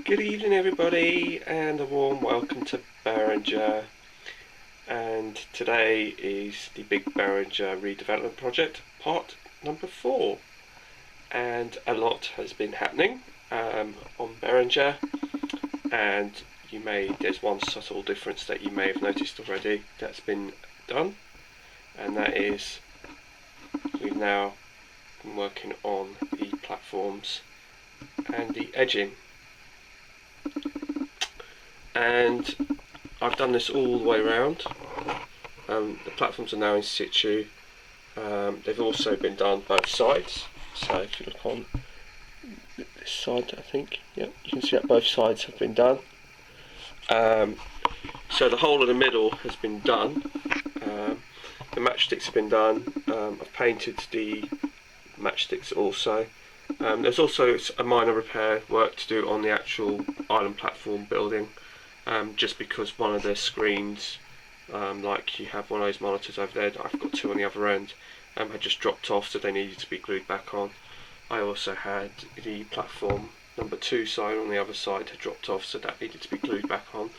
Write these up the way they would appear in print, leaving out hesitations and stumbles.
Good evening everybody, and a warm welcome to Berrringer. And today is the big Berrringer redevelopment project, part number 4. And a lot has been happening on Berrringer, and there's one subtle difference that you may have noticed already that's been done, and that is we've now been working on the platforms and the edging. And I've done this all the way around. The platforms are now in situ. They've also been done both sides. So if you look on this side, I think, yeah, you can see that both sides have been done. So the whole of the middle has been done. The matchsticks have been done. I've painted the matchsticks also. There's also a minor repair work to do on the actual island platform building. Just because one of the screens, like you have one of those monitors over there, I've got two on the other end, had just dropped off, so they needed to be glued back on. I also had the platform number 2 sign on the other side had dropped off, so that needed to be glued back on.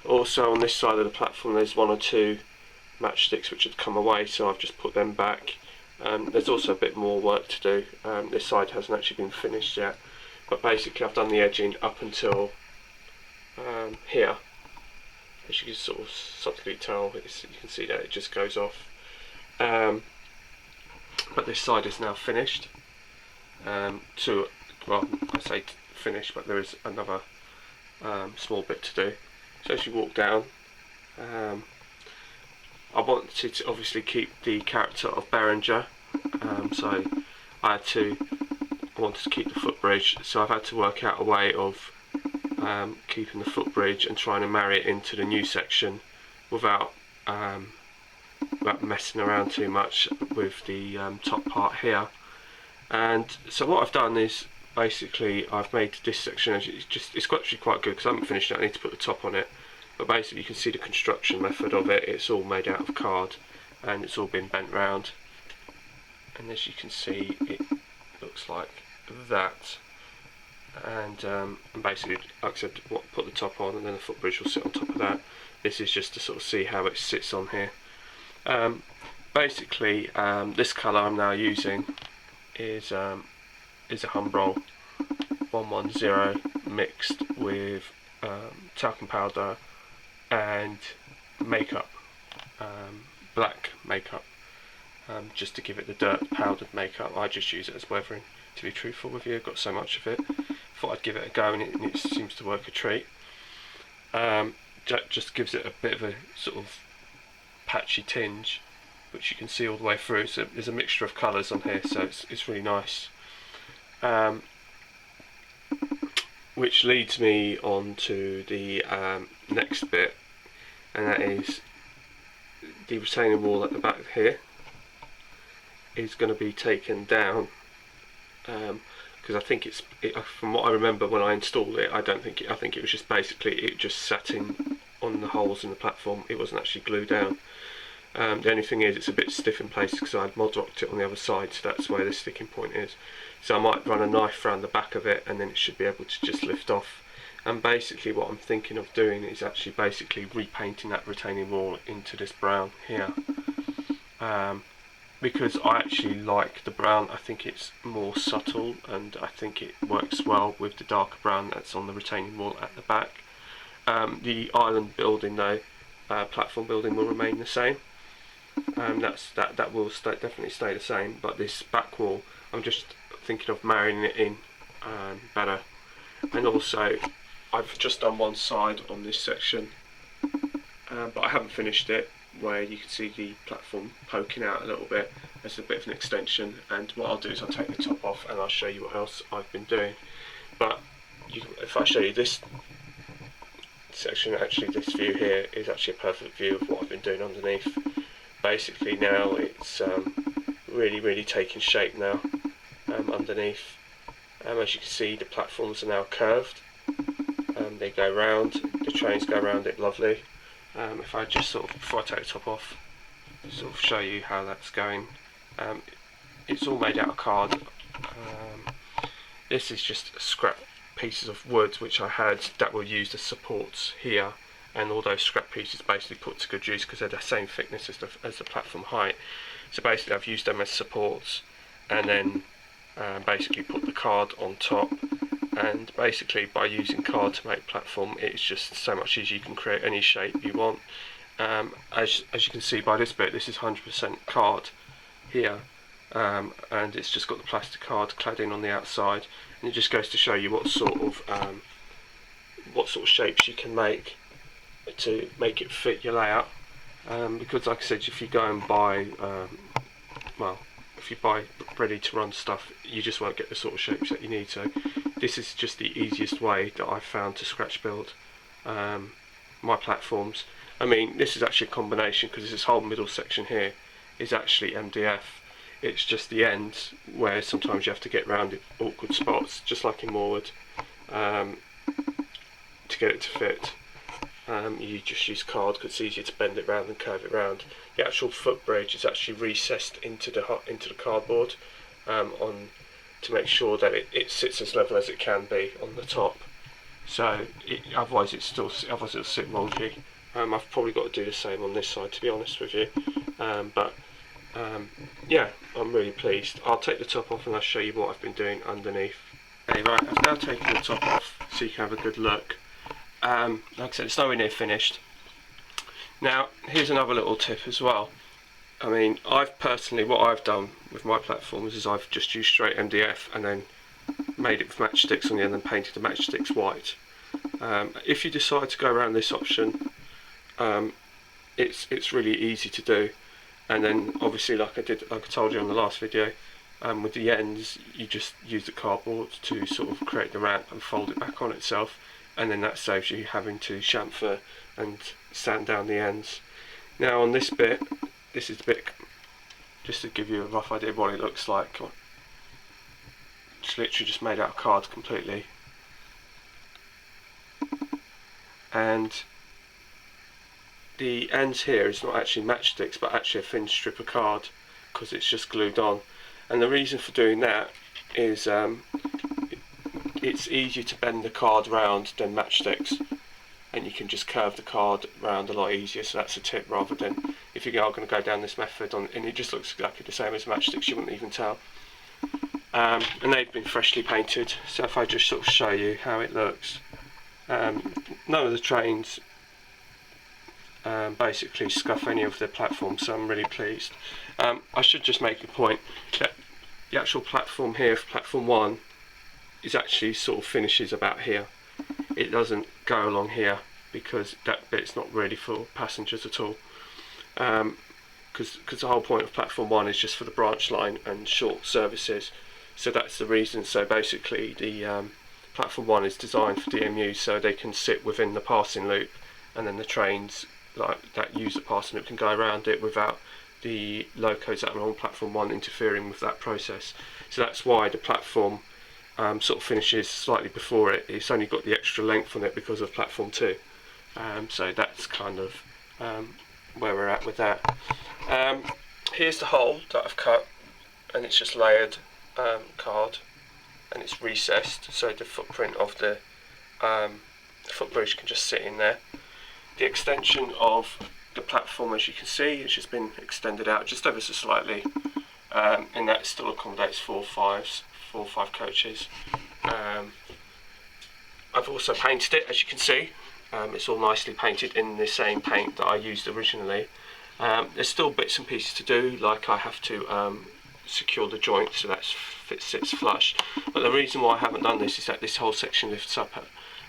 Also on this side of the platform there's one or two matchsticks which had come away, so I've just put them back. There's also a bit more work to do. This side hasn't actually been finished yet, but basically I've done the edging up until here. As you can sort of subtly tell, you can see that it just goes off. But this side is now finished. Well, I say finished, but there is another small bit to do. So as you walk down, I wanted to obviously keep the character of Berrringer, so I wanted to keep the footbridge, so I've had to work out a way of keeping the footbridge and trying to marry it into the new section without messing around too much with the top part here. And so what I've done is basically I've made this section, it's actually quite good because I haven't finished it, I need to put the top on it, but basically you can see the construction method of it. It's all made out of card and it's all been bent round, and as you can see it looks like that. And basically, like I said, put the top on and then the footbridge will sit on top of that. This is just to sort of see how it sits on here. Basically, this colour I'm now using is a Humbrol 110 mixed with talcum powder and makeup, black makeup, just to give it the dirt powdered makeup. I just use it as weathering, to be truthful with you. I've got so much of it, thought I'd give it a go, and it seems to work a treat. Just gives it a bit of a sort of patchy tinge, which you can see all the way through. So there's a mixture of colours on here, so it's really nice. Which leads me on to the next bit, and that is the retaining wall at the back here is going to be taken down, because I think from what I remember when I installed it, I think it was just basically it just sat on the holes in the platform. It wasn't actually glued down. The only thing is it's a bit stiff in place because I'd mod rocked it on the other side, so that's where the sticking point is. So I might run a knife around the back of it and then it should be able to just lift off. And basically what I'm thinking of doing is actually basically repainting that retaining wall into this brown here, because I actually like the brown. I think it's more subtle and I think it works well with the darker brown that's on the retaining wall at the back. The island building though, platform building, will remain the same. That will definitely stay the same, but this back wall I'm just thinking of marrying it in better. And also I've just done one side on this section, but I haven't finished it, where you can see the platform poking out a little bit as a bit of an extension. And what I'll do is I'll take the top off and I'll show you what else I've been doing. But if I show you this section, actually this view here is actually a perfect view of what I've been doing underneath. Basically now it's really taking shape now underneath. As you can see, the platforms are now curved. They go round, the trains go around it lovely. If I just sort of, before I take the top off, sort of show you how that's going. It's all made out of card. This is just a scrap pieces of wood which I had that were used as supports here, and all those scrap pieces basically put to good use because they're the same thickness as the platform height. So basically I've used them as supports, and then basically put the card on top. And basically by using card to make platform, it's just so much easier. You can create any shape you want. As you can see by this bit, this is 100% card here, and it's just got the plastic card cladding on the outside, and it just goes to show you what sort of shapes you can make to make it fit your layout. Because like I said, if you go and buy if you buy ready to run stuff, you just won't get the sort of shapes that you need. So this is just the easiest way that I've found to scratch build my platforms. I mean, this is actually a combination, because this whole middle section here is actually MDF. It's just the ends where sometimes you have to get around awkward spots, just like in Moorwood, to get it to fit. You just use card because it's easier to bend it round and curve it round. The actual footbridge is actually recessed into the cardboard to make sure that it sits as level as it can be on the top. So otherwise it'll sit wonky. I've probably got to do the same on this side, to be honest with you. Yeah, I'm really pleased. I'll take the top off and I'll show you what I've been doing underneath. Okay, right, I've now taken the top off so you can have a good look. Like I said, it's nowhere near finished. Now, here's another little tip as well. I mean, what I've done with my platforms is I've just used straight MDF and then made it with matchsticks on the end and painted the matchsticks white. If you decide to go around this option, it's really easy to do. And then obviously, like I told you on the last video, with the ends, you just use the cardboard to sort of create the ramp and fold it back on itself, and then that saves you having to chamfer and sand down the ends. Now on this bit, this is the bit, just to give you a rough idea of what it looks like. It's literally just made out of card completely. And the ends here is not actually matchsticks, but actually a thin strip of card, because it's just glued on. And the reason for doing that is it's easier to bend the card round than matchsticks, and you can just curve the card round a lot easier. So that's a tip, rather than if you are going to go down this method and it just looks exactly the same as matchsticks, you wouldn't even tell. And they've been freshly painted, so if I just sort of show you how it looks, none of the trains basically scuff any of their platforms, so I'm really pleased. I should just make a point that the actual platform here for platform 1 is actually sort of finishes about here. It doesn't go along here because that bit's not really for passengers at all, because the whole point of platform 1 is just for the branch line and short services, so that's the reason. So basically the platform 1 is designed for DMUs so they can sit within the passing loop, and then the trains that use the passing loop can go around it without the locos that are on platform 1 interfering with that process. So that's why the platform sort of finishes slightly before it. It's only got the extra length on it because of platform 2. So that's kind of where we're at with that. Here's the hole that I've cut, and it's just layered card, and it's recessed so the footprint of the footbridge can just sit in there. The extension of the platform, as you can see, it's just been extended out just ever so slightly, and that still accommodates 4 or 5 coaches. I've also painted it, as you can see. It's all nicely painted in the same paint that I used originally. There's still bits and pieces to do, like I have to secure the joint so that it sits flush. But the reason why I haven't done this is that this whole section lifts up,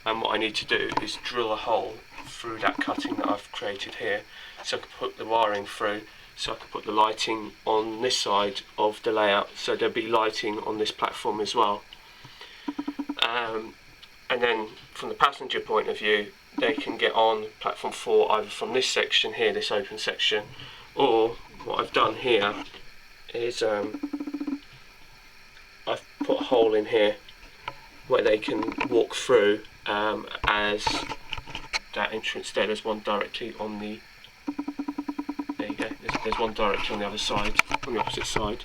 and what I need to do is drill a hole through that cutting that I've created here, so I can put the wiring through, so I can put the lighting on this side of the layout, so there'll be lighting on this platform as well. And then from the passenger point of view, they can get on platform 4 either from this section here, this open section, or what I've done here is I've put a hole in here where they can walk through, as that entrance there. There's one directly on the, there you go, there's one directly on the other side, on the opposite side.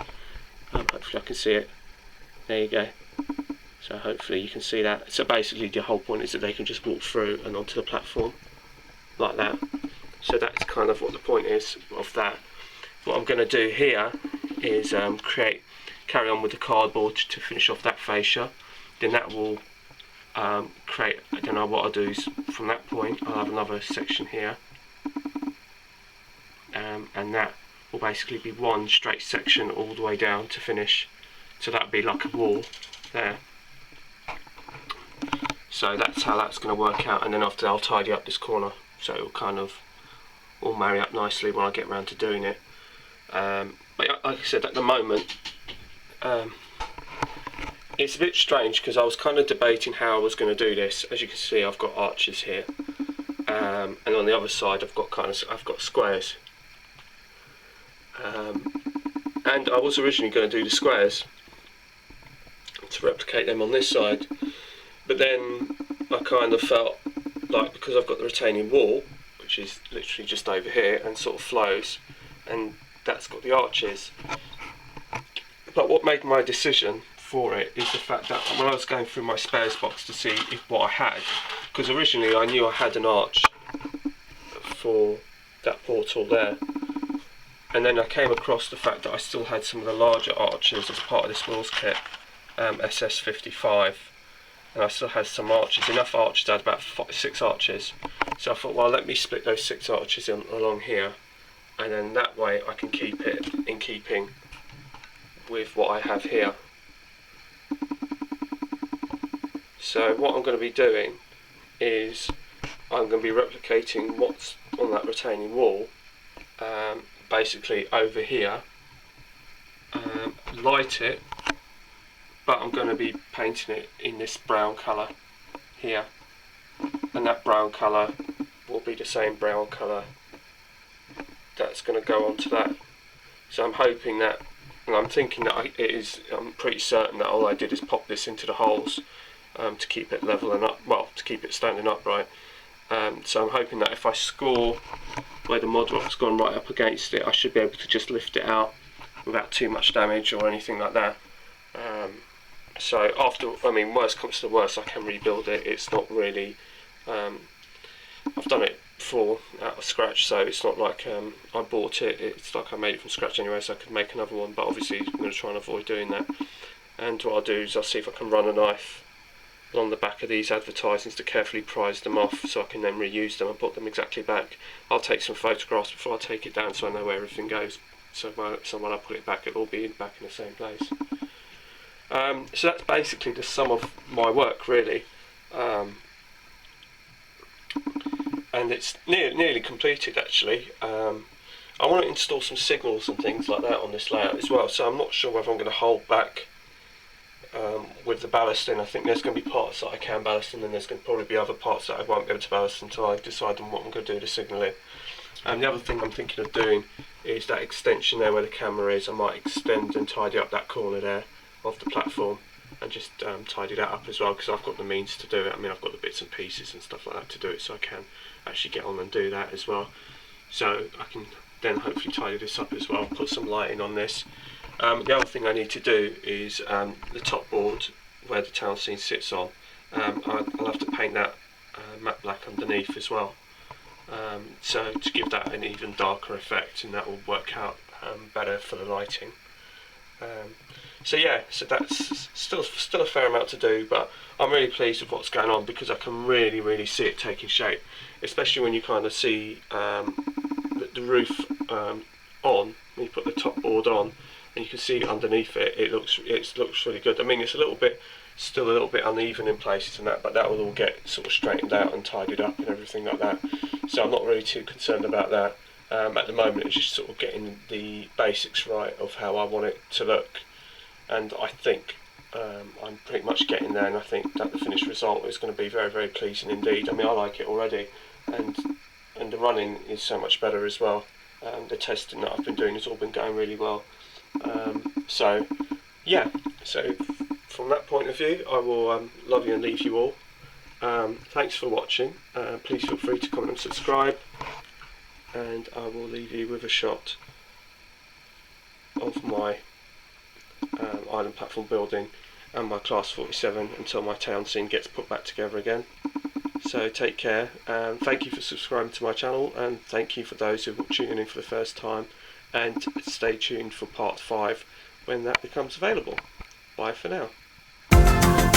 Hopefully I can see it. There you go. So hopefully you can see that. So basically the whole point is that they can just walk through and onto the platform like that. So that's kind of what the point is of that. What I'm going to do here is carry on with the cardboard to finish off that fascia. Then that will create, I don't know what I'll do is from that point I'll have another section here, and that will basically be one straight section all the way down to finish. So that'll be like a wall there. So that's how that's going to work out, and then after I'll tidy up this corner so it'll kind of all marry up nicely when I get around to doing it. But like I said, at the moment it's a bit strange because I was kind of debating how I was going to do this. As you can see, I've got arches here, and on the other side I've got squares, and I was originally going to do the squares to replicate them on this side, but then I kind of felt like, because I've got the retaining wall, which is literally just over here and sort of flows, and that's got the arches. But what made my decision for it is the fact that when I was going through my spares box to see what I had, because originally I knew I had an arch for that portal there, and then I came across the fact that I still had some of the larger arches as part of this Wills kit, SS55, and I still had some arches, enough arches. I had about 6 arches, so I thought, well, let me split those 6 arches along here, and then that way I can keep it in keeping with what I have here. So what I'm going to be doing is I'm going to be replicating what's on that retaining wall, basically over here, light it, but I'm going to be painting it in this brown colour here, and that brown colour will be the same brown colour that's going to go onto that. So I'm hoping that, and I'm thinking that I'm pretty certain that all I did is pop this into the holes to keep it level and up, well, to keep it standing upright. So I'm hoping that if I score where the mod rock's gone right up against it, I should be able to just lift it out without too much damage or anything like that. So after, I mean, worst comes to worst, I can rebuild it. It's not really, I've done it before out of scratch, so it's not like I bought it. It's like I made it from scratch anyway, so I could make another one, but obviously I'm going to try and avoid doing that. And what I'll do is I'll see if I can run a knife along the back of these advertisements to carefully prise them off, so I can then reuse them and put them exactly back. I'll take some photographs before I take it down so I know where everything goes, so when I put it back it'll all be back in the same place. So that's basically the sum of my work, really, and it's nearly completed actually. I want to install some signals and things like that on this layout as well, so I'm not sure whether I'm going to hold back with the ballasting. I think there's going to be parts that I can ballast, and then there's going to probably be other parts that I won't be able to ballast until I decide on what I'm going to do to signalling. And the other thing I'm thinking of doing is that extension there where the camera is. I might extend and tidy up that corner there of the platform and just tidy that up as well, because I've got the means to do it. I mean, I've got the bits and pieces and stuff like that to do it, so I can actually get on and do that as well. So I can then hopefully tidy this up as well, put some lighting on this. The other thing I need to do is the top board where the town scene sits on, I'll have to paint that matte black underneath as well, so to give that an even darker effect, and that will work out better for the lighting. So yeah, so that's still a fair amount to do, but I'm really pleased with what's going on because I can really see it taking shape, especially when you kind of see the roof on, when you put the top board on, and you can see underneath it, it looks really good. I mean, it's still a little bit uneven in places and that, but that will all get sort of straightened out and tidied up and everything like that. So I'm not really too concerned about that. At the moment, it's just sort of getting the basics right of how I want it to look, and I think I'm pretty much getting there, and I think that the finished result is going to be very pleasing indeed. I mean, I like it already, and the running is so much better as well. The testing that I've been doing has all been going really well. So yeah, so from that point of view, I will love you and leave you all. Thanks for watching. Please feel free to comment and subscribe, and I will leave you with a shot of my island platform building. and my Class 47 until my town scene gets put back together again. So take care, and thank you for subscribing to my channel, and thank you for those who are tuning in for the first time, and stay tuned for part 5 when that becomes available. Bye for now.